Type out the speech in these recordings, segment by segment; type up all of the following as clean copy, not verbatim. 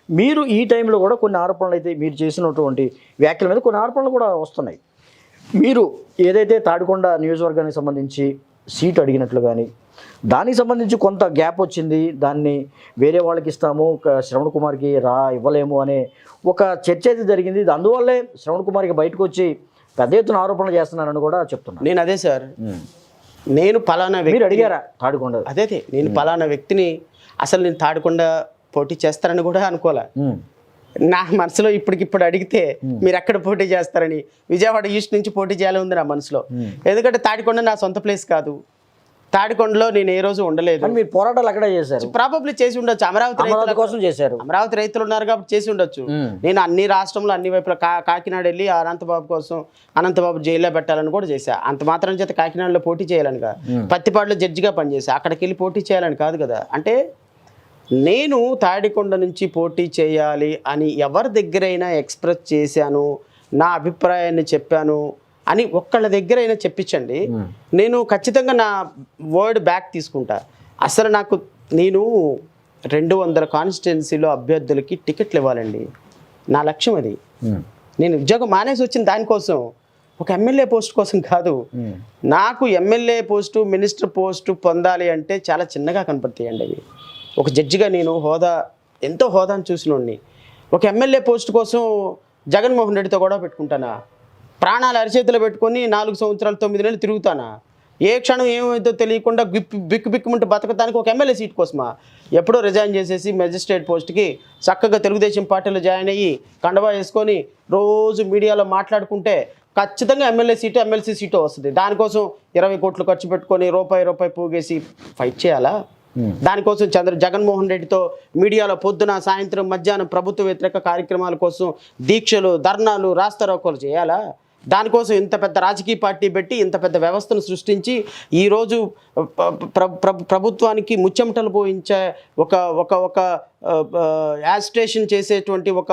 మీరు ఈ టైంలో కూడా కొన్ని ఆరోపణలు అయితే మీరు చేసినటువంటి వ్యాఖ్యల మీద కొన్ని ఆరోపణలు కూడా వస్తున్నాయి. మీరు ఏదైతే తాడికొండ నియోజకవర్గానికి సంబంధించి సీటు అడిగినట్లు కానీ దానికి సంబంధించి కొంత గ్యాప్ వచ్చింది, దాన్ని వేరే వాళ్ళకి ఇస్తాము, శ్రవణ్ కుమార్కి ఇవ్వలేము అనే ఒక చర్చ అయితే జరిగింది. అందువల్లే శ్రవణ్ కుమార్కి బయటకు వచ్చి పెద్ద ఎత్తున ఆరోపణలు చేస్తున్నానని కూడా చెప్తున్నాను. నేను అదే సార్, నేను పలానా మీరు అడిగారా తాడికొండ? అదే నేను పలానా వ్యక్తిని అసలు నేను తాడికొండ పోటీ చేస్తారని కూడా అనుకోలే. నా మనసులో ఇప్పటికిప్పుడు అడిగితే మీరు ఎక్కడ పోటీ చేస్తారని విజయవాడ ఈస్ట్ నుంచి పోటీ చేయాలి ఉంది నా మనసులో. ఎందుకంటే తాడికొండ నా సొంత ప్లేస్ కాదు, తాడికొండలో నేను ఏ రోజు ఉండలేదు. మీరు పోరాటాలు అక్కడే చేశారు, ప్రాబబ్లీ చేసి ఉండొచ్చు. అమరావతి కోసం చేశారు, అమరావతి రైతులు ఉన్నారు కాబట్టి చేసి ఉండొచ్చు. నేను అన్ని రాష్ట్రంలో అన్ని వైపులా కాకినాడ వెళ్ళి అనంతబాబు కోసం అనంతబాబు జైల్లో పెట్టాలని కూడా చేశా. అంత మాత్రం చేత కాకినాడలో పోటీ చేయాలని కాదు, పత్తిపాడులో జడ్జిగా పనిచేసా, అక్కడికి వెళ్ళి పోటీ చేయాలని కాదు కదా. అంటే నేను తాడికొండ నుంచి పోటీ చేయాలి అని ఎవరి దగ్గరైనా ఎక్స్ప్రెస్ చేశాను, నా అభిప్రాయాన్ని చెప్పాను అని ఒక్కళ్ళ దగ్గరైనా చెప్పించండి, నేను ఖచ్చితంగా నా వర్డ్ బ్యాక్ తీసుకుంటా. అసలు నేను 200 కాన్స్టిట్యున్సీలో అభ్యర్థులకి టికెట్లు ఇవ్వాలండి, నా లక్ష్యం అది. నేను ఉద్యోగం మానేసి వచ్చిన దానికోసం, ఒక ఎమ్మెల్యే పోస్ట్ కోసం కాదు. నాకు ఎమ్మెల్యే పోస్టు, మినిస్టర్ పోస్టు పొందాలి అంటే చాలా చిన్నగా కనపడతాయండి అవి. ఒక జడ్జిగా నేను ఎంతో హోదాను చూసినోడిని. ఒక ఎమ్మెల్యే పోస్ట్ కోసం జగన్మోహన్ రెడ్డితో గొడవ పెట్టుకుంటానా? ప్రాణాలు అరిచేతులు పెట్టుకొని 4 సంవత్సరాలు 9 నెలలు తిరుగుతానా? ఏ క్షణం ఏమైతే తెలియకుండా బిక్కుమంటూ బతకటానికి ఒక ఎమ్మెల్యే సీట్ కోసమా? ఎప్పుడో రిజైన్ చేసేసి మెజిస్ట్రేట్ పోస్ట్కి చక్కగా తెలుగుదేశం పార్టీలో జాయిన్ అయ్యి కండవా వేసుకొని రోజు మీడియాలో మాట్లాడుకుంటే ఖచ్చితంగా ఎమ్మెల్యే సీటు, ఎమ్మెల్సీ సీటు వస్తుంది. దానికోసం 20 కోట్లు ఖర్చు పెట్టుకొని రూపాయి పోగేసి ఫైట్ చేయాలా? దానికోసం జగన్మోహన్ రెడ్డితో మీడియాలో పొద్దున సాయంత్రం మధ్యాహ్నం ప్రభుత్వ వ్యతిరేక కార్యక్రమాల కోసం దీక్షలు, ధర్నాలు, రాస్తారోకోలు చేయాలా? దానికోసం ఇంత పెద్ద రాజకీయ పార్టీ పెట్టి ఇంత పెద్ద వ్యవస్థను సృష్టించి ఈరోజు ప్రభుత్వానికి ముచ్చెమటలు పోయించే ఒక యాజిటేషన్ చేసేటువంటి ఒక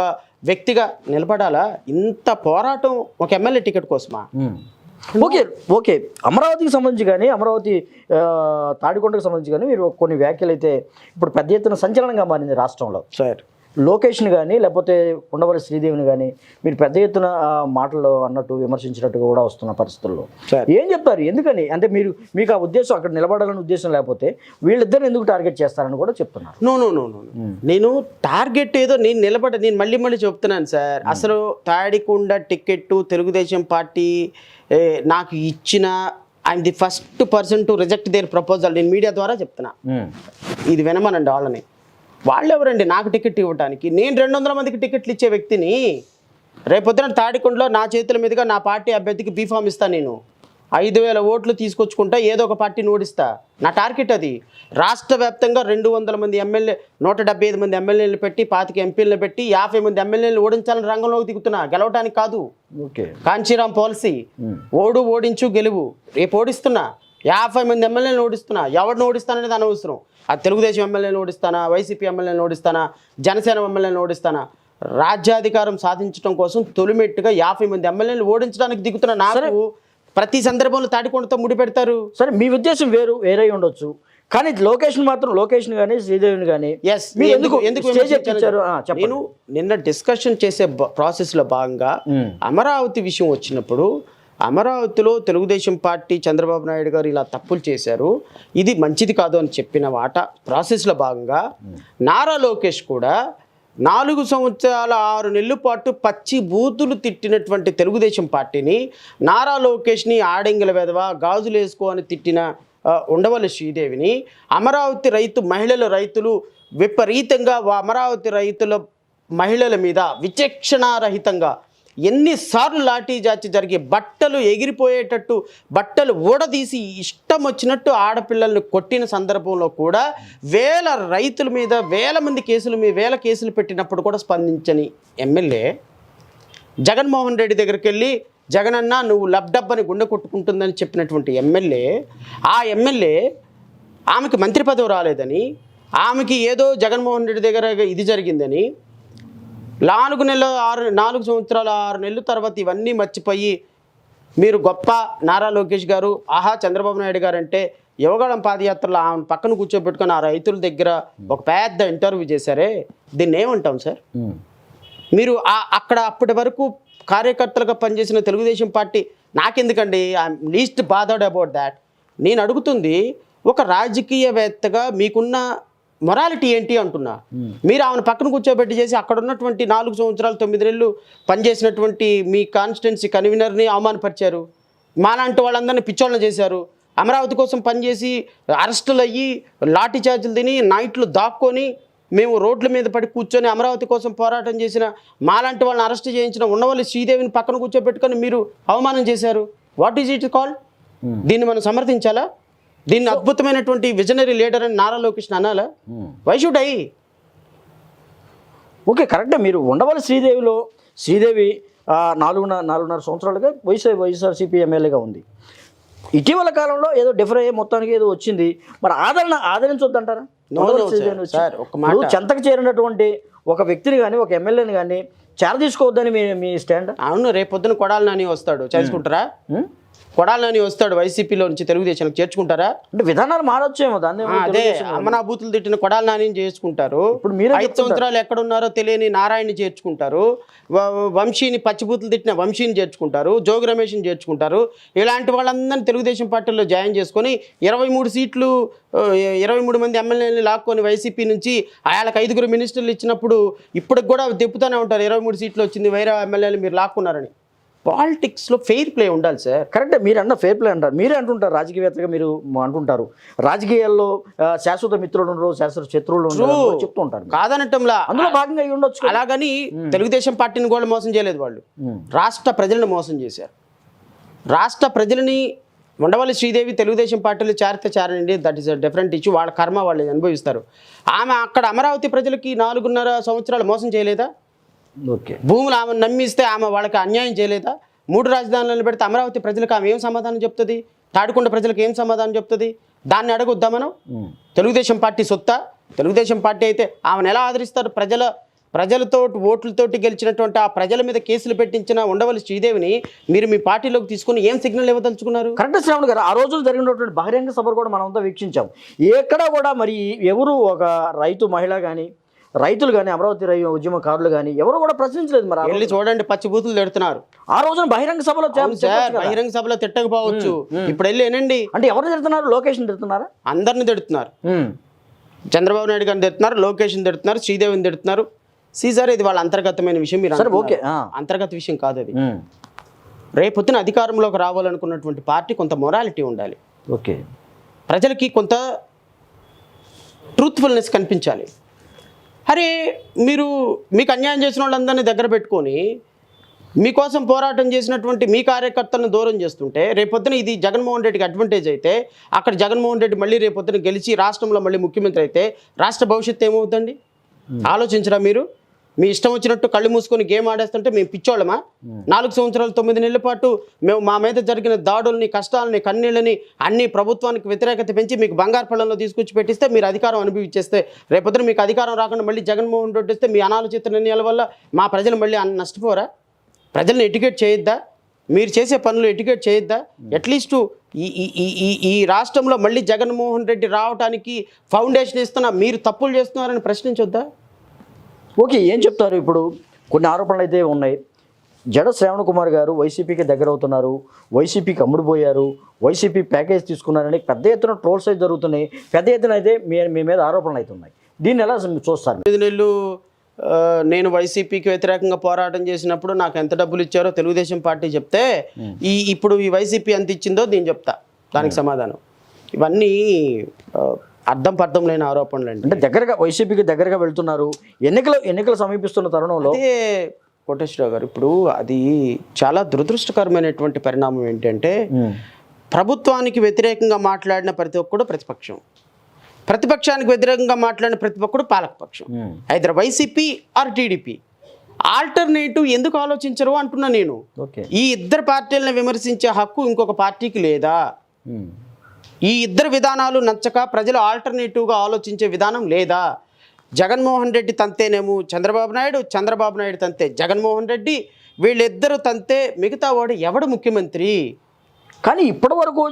వ్యక్తిగా నిలబడాలా? ఇంత పోరాటం ఒక ఎమ్మెల్యే టికెట్ కోసమా? ఓకే అమరావతికి సంబంధించి కానీ, అమరావతి తాడికొండకు సంబంధించి కానీ మీరు కొన్ని వ్యాఖ్యలు అయితే ఇప్పుడు పెద్ద ఎత్తున సంచలనంగా మారింది రాష్ట్రంలో. సార్ లోకేష్ని కానీ లేకపోతే ఉండవల్లి శ్రీదేవిని కానీ మీరు పెద్ద ఎత్తున మాటలు అన్నట్టు విమర్శించినట్టుగా కూడా వస్తున్న పరిస్థితుల్లో ఏం చెప్తారు? ఎందుకని అంటే మీకు ఆ ఉద్దేశం అక్కడ నిలబడాలని ఉద్దేశం లేకపోతే వీళ్ళిద్దరిని ఎందుకు టార్గెట్ చేస్తారని కూడా చెప్తున్నారు. నో నేను టార్గెట్ ఏదో నేను మళ్ళీ చెప్తున్నాను సార్. అసలు తాడికొండ టికెట్ తెలుగుదేశం పార్టీ నాకు ఇచ్చిన I'm the first person to reject their proposal. నేను మీడియా ద్వారా చెప్తున్నా, ఇది వినమనండి వాళ్ళని. వాళ్ళు ఎవరండి నాకు టికెట్ ఇవ్వడానికి? నేను 200 మందికి టికెట్లు ఇచ్చే వ్యక్తిని. రేపొద్దున తాడికొండలో నా చేతుల మీదుగా నా పార్టీ అభ్యర్థికి బీఫామ్ ఇస్తాను. నేను 5,000 ఓట్లు తీసుకొచ్చుకుంటా, ఏదో ఒక పార్టీని ఓడిస్తా. నా టార్గెట్ అది. రాష్ట్ర వ్యాప్తంగా 200 మంది ఎమ్మెల్యే, 175 మంది ఎమ్మెల్యేలు పెట్టి, 25 ఎంపీలను పెట్టి, 50 మంది ఎమ్మెల్యేలు ఓడించాలని రంగంలోకి దిగుతున్నా, గెలవడానికి కాదు. కాంచీరామ్ పాలసీ, ఓడించు గెలువు. రేపు ఓడిస్తున్నా, 50 మంది ఎమ్మెల్యేలను ఓడిస్తున్నా. ఎవరిని ఓడిస్తాననేది అనవసరం. ఆ తెలుగుదేశం ఎమ్మెల్యేలను ఓడిస్తానా, వైసీపీ ఎమ్మెల్యేలను ఓడిస్తానా, జనసేన ఎమ్మెల్యేలను ఓడిస్తానా? రాజ్యాధికారం సాధించడం కోసం తొలిమెట్టుగా 50 మంది ఎమ్మెల్యేలను ఓడించడానికి దిగుతున్న నాకు ప్రతి సందర్భంలో తాడికొండతో ముడిపెడతారు. సరే, మీ ఉద్దేశం వేరే ఉండొచ్చు, కానీ లోకేష్ని కానీ శ్రీదేవిని కానీ నేను నిన్న డిస్కషన్ చేసే ప్రాసెస్లో భాగంగా అమరావతి విషయం వచ్చినప్పుడు, అమరావతిలో తెలుగుదేశం పార్టీ చంద్రబాబు నాయుడు గారు ఇలా తప్పులు చేశారు, ఇది మంచిది కాదు అని చెప్పిన మాట ప్రాసెస్లో భాగంగా నారా లోకేష్ కూడా 4 సంవత్సరాల 6 నెలల పాటు పచ్చి బూతులు తిట్టినటువంటి తెలుగుదేశం పార్టీని, నారా లోకేష్ని ఆడంగిల వెధవ, గాజులు వేసుకో అని తిట్టిన ఉండవల్లి శ్రీదేవిని, అమరావతి రైతులు విపరీతంగా అమరావతి రైతుల మహిళల మీద విచక్షణారహితంగా ఎన్నిసార్లు లాఠీచార్జి జరిగి బట్టలు ఎగిరిపోయేటట్టు బట్టలు ఊడదీసి ఇష్టం వచ్చినట్టు ఆడపిల్లల్ని కొట్టిన సందర్భంలో కూడా రైతుల మీద వేల కేసులు పెట్టినప్పుడు కూడా స్పందించని ఎమ్మెల్యే జగన్మోహన్ రెడ్డి దగ్గరికి వెళ్ళి జగనన్న నువ్వు లబ్డబ్బని గుండె కొట్టుకుంటుందని చెప్పినటువంటి ఎమ్మెల్యే, ఆ ఎమ్మెల్యే ఆమెకి మంత్రి పదవి రాలేదని, ఆమెకి ఏదో జగన్మోహన్ రెడ్డి దగ్గర ఇది జరిగిందని 4 సంవత్సరాల 6 నెలల తర్వాత ఇవన్నీ మర్చిపోయి మీరు గొప్ప నారా లోకేష్ గారు, ఆహా చంద్రబాబు నాయుడు గారు అంటే యువగళం పాదయాత్రలో ఆమె పక్కన కూర్చోబెట్టుకుని ఆ రైతుల దగ్గర ఒక పెద్ద ఇంటర్వ్యూ చేశారే, దీన్ని ఏమంటాం సార్? మీరు అక్కడ అప్పటి వరకు కార్యకర్తలుగా పనిచేసిన తెలుగుదేశం పార్టీ, నాకెందుకండి, I'm least bothered about that. నేను అడుగుతుంది ఒక రాజకీయవేత్తగా మీకున్న మొరాలిటీ ఏంటి అంటున్నా. మీరు ఆమెను పక్కన కూర్చోబెట్టి చేసి అక్కడ ఉన్నటువంటి 4 సంవత్సరాలు 9 నెలలు పనిచేసినటువంటి మీ కాన్స్టిట్యున్సీ కన్వీనర్ని అవమానపరిచారు. మాలాంటి వాళ్ళందరినీ పిచ్చోళ్ళని చేశారు. అమరావతి కోసం పనిచేసి అరెస్టులు అయ్యి లాఠీ చార్జీలు తిని నైట్లు దాక్కొని మేము రోడ్ల మీద పడి కూర్చొని అమరావతి కోసం పోరాటం చేసిన మాలాంటి వాళ్ళని అరెస్ట్ చేయించిన ఉండవల్లి శ్రీదేవిని పక్కన కూర్చోబెట్టుకొని మీరు అవమానం చేశారు. What is it called? దీన్ని మనం సమర్థించాలా? దీన్ని అద్భుతమైనటువంటి విజనరీ లీడర్ అని నారా లోకేష్ అనాలా? Why should I? ఓకే, కరెక్టే. మీరు ఉండవల్లి శ్రీదేవి 4.5 సంవత్సరాలుగా వైఎస్ఆర్సీపీ ఎమ్మెల్యేగా ఉంది. ఇటీవల కాలంలో ఏదో డిఫర్ అయ్యే మొత్తానికి ఏదో వచ్చింది. మరి ఆదరించొద్దంటారా? సార్ ఒక మాట, చెంతకు చేరినటువంటి ఒక వ్యక్తిని కానీ ఒక ఎమ్మెల్యేని కానీ చేర తీసుకోవద్దని మీ స్టాండ్? అవును, రేపొద్దున కొడాలి నాని వస్తాడు, చేసుకుంటారా? కొడాలి నాని వస్తాడు వైసీపీలో నుంచి తెలుగుదేశానికి, చేర్చుకుంటారా? అంటే విధానాలు మారొచ్చేమో దాన్ని. అదే అమ్మనా బూతులు తిట్టిన కొడాలి నానిని చేసుకుంటారు. ఇప్పుడు మీరు 5 సంవత్సరాలు ఎక్కడున్నారో తెలియని నారాయణని చేర్చుకుంటారు. వంశీని పచ్చిబూతులు తిట్టిన వంశీని చేర్చుకుంటారు. జోగి రమేష్ని చేర్చుకుంటారు. ఇలాంటి వాళ్ళందరినీ తెలుగుదేశం పార్టీలో జాయిన్ చేసుకొని 23 సీట్లు 23 మంది ఎమ్మెల్యేలు లాక్కొని వైసీపీ నుంచి వాళ్ళకి 5 మినిస్టర్లు ఇచ్చినప్పుడు ఇప్పటికి కూడా చెప్తూనే ఉంటారు 23 సీట్లు వచ్చింది వేరే ఎమ్మెల్యేలు మీరు లాక్కున్నారని. పాలిటిక్స్లో ఫెయిర్ ప్లే ఉండాలి సార్. కరెక్టే, మీరు అన్న ఫెయిర్ ప్లే అంటారు. మీరే అంటుంటారు, రాజకీయవేత్తగా మీరు అంటుంటారు రాజకీయాల్లో శాశ్వత మిత్రులు ఉండరు, శాశ్వత శత్రువులు ఉండరు చెప్తూ ఉంటారు. కాదనటంలా అందులో భాగంగా అయ్యి ఉండొచ్చు. అలాగని తెలుగుదేశం పార్టీని కూడా మోసం చేయలేదు వాళ్ళు. రాష్ట్ర ప్రజలను మోసం చేశారు. రాష్ట్ర ప్రజలని ఉండవల్లి శ్రీదేవి తెలుగుదేశం పార్టీలో చారండి, that is a different issue. వాళ్ళ కర్మ వాళ్ళు అనుభవిస్తారు. ఆమె అక్కడ అమరావతి ప్రజలకి 4.5 సంవత్సరాలు మోసం చేయలేదా? ఓకే, భూములు ఆమె నమ్మిస్తే ఆమె వాళ్ళకి అన్యాయం చేయలేదా? 3 రాజధానులను పెడితే అమరావతి ప్రజలకు ఆమె ఏం సమాధానం చెప్తుంది? తాడికొండ ప్రజలకు ఏం సమాధానం చెప్తుంది? దాన్ని అడగొద్దా మనం? తెలుగుదేశం పార్టీ సొత్తా? తెలుగుదేశం పార్టీ అయితే ఆమెను ఎలా ఆదరిస్తారు? ప్రజలతో ఓట్లతోటి గెలిచినటువంటి ఆ ప్రజల మీద కేసులు పెట్టించిన ఉండవల్లి శ్రీదేవిని మీరు మీ పార్టీలోకి తీసుకుని ఏం సిగ్నల్ ఇవ్వదలుచుకున్నారు? కరెక్ట్ శ్రావణ్ గారు, ఆ రోజులు జరిగినటువంటి బహిరంగ సభలు కూడా మనమంతా వీక్షించాం. ఎక్కడ కూడా మరి ఎవరు ఒక రైతు మహిళ కానీ రైతులు కానీ అమరావతి ఉద్యమకారులు కానీ ఎవరు కూడా ప్రశ్నించలేదు. మరి వెళ్ళి చూడండి, పచ్చి బూతులు తిడుతున్నారు. ఆ రోజున బహిరంగ సభలో బహిరంగ సభలో తిట్టకపోవచ్చు, ఇప్పుడు వెళ్ళి ఏనండి. అంటే ఎవరు తిడుతున్నారు? లోకేష్ని తిడుతున్నారా? అందరిని తిడుతున్నారు. చంద్రబాబు నాయుడు గారిని తిడుతున్నారు, లోకేష్ని తిడుతున్నారు, శ్రీదేవిని తిడుతున్నారు. సీజర్ ఇది వాళ్ళ అంతర్గతమైన విషయం. మీరు ఓకే, అంతర్గత విషయం కాదు అది. రేపొద్దున అధికారంలోకి రావాలనుకున్నటువంటి పార్టీ కొంత మొరాలిటీ ఉండాలి. ఓకే, ప్రజలకి కొంత ట్రూత్ఫుల్నెస్ కనిపించాలి. అరే మీకు అన్యాయం చేసిన వాళ్ళందరినీ దగ్గర పెట్టుకొని మీకోసం పోరాటం చేసినటువంటి మీ కార్యకర్తలను దూరం చేస్తుంటే రేపొద్దున ఇది జగన్మోహన్ రెడ్డికి అడ్వాంటేజ్ అయితే, అక్కడ జగన్మోహన్ రెడ్డి మళ్ళీ రేపొద్దున గెలిచి రాష్ట్రంలో మళ్ళీ ముఖ్యమంత్రి అయితే రాష్ట్ర భవిష్యత్తు ఏమవుతుందండి? ఆలోచించరా మీరు? మీ ఇష్టం వచ్చినట్టు కళ్ళు మూసుకొని గేమ్ ఆడేస్తుంటే మేము పిచ్చోళ్ళమా? 4 సంవత్సరాలు 9 నెలల పాటు మేము మా మీద జరిగిన దాడుల్ని, కష్టాలని, కన్నీళ్ళని అన్ని ప్రభుత్వానికి వ్యతిరేకత పెంచి మీకు బంగారు పళ్ళంలో తీసుకొచ్చి పెట్టిస్తే మీరు అధికారం అనుభవించేస్తే రేపొద్దున మీకు అధికారం రాకుండా మళ్ళీ జగన్మోహన్ రెడ్డి వస్తే మీ అనాలోచిత నిర్ణయాల వల్ల మా ప్రజలు మళ్ళీ నష్టపోరా? ప్రజల్ని ఎడ్యుకేట్ చేయొద్దా? మీరు చేసే పనులు ఎడ్యుకేట్ చేయొద్దా? అట్లీస్ట్ ఈ రాష్ట్రంలో మళ్ళీ జగన్మోహన్ రెడ్డి రావడానికి ఫౌండేషన్ ఇస్తున్నా మీరు తప్పులు చేస్తున్నారని ప్రశ్నించొద్దా? ఓకే, ఏం చెప్తారు? ఇప్పుడు కొన్ని ఆరోపణలు అయితే ఉన్నాయి. జడ శ్రావణ్ కుమార్ గారు వైసీపీకి దగ్గర అవుతున్నారు, వైసీపీకి అమ్ముడుపోయారు, వైసీపీ ప్యాకేజ్ తీసుకున్నారని పెద్ద ఎత్తున ట్రోల్స్ అయితే జరుగుతున్నాయి. పెద్ద ఎత్తున అయితే మీ మీద ఆరోపణలు అయితే ఉన్నాయి. దీన్ని ఎలా చూస్తారు? 5 నెలలు నేను వైసీపీకి వ్యతిరేకంగా పోరాటం చేసినప్పుడు నాకు ఎంత డబ్బులు ఇచ్చారో తెలుగుదేశం పార్టీ చెప్తే ఇప్పుడు ఈ వైసీపీ ఎంత ఇచ్చిందో దీన్ని చెప్తా, దానికి సమాధానం. ఇవన్నీ అర్థం లేని ఆరోపణలు అండి. అంటే దగ్గరగా వైసీపీకి దగ్గరగా వెళ్తున్నారు, ఎన్నికలు సమీపిస్తున్న తరుణంలో. అదే కోటేశ్వరరావు గారు, ఇప్పుడు అది చాలా దురదృష్టకరమైనటువంటి పరిణామం ఏంటంటే ప్రభుత్వానికి వ్యతిరేకంగా మాట్లాడిన ప్రతి ఒక్కడు ప్రతిపక్షం, ప్రతిపక్షానికి వ్యతిరేకంగా మాట్లాడిన ప్రతి ఒక్కడు పాలకపక్షం, either YCP or TDP. Alternative ఎందుకు ఆలోచించరు అంటున్నా నేను. ఈ ఇద్దరు పార్టీలను విమర్శించే హక్కు ఇంకొక పార్టీకి లేదా? ఈ ఇద్దరు విధానాలు నచ్చక ప్రజలు ఆల్టర్నేటివ్గా ఆలోచించే విధానం లేదా? జగన్మోహన్ రెడ్డి తంతేనేమో చంద్రబాబు నాయుడు, చంద్రబాబు నాయుడు తంతే జగన్మోహన్ రెడ్డి. వీళ్ళిద్దరు తంతే మిగతా వాడు ఎవడు ముఖ్యమంత్రి? కానీ ఇప్పటి వరకు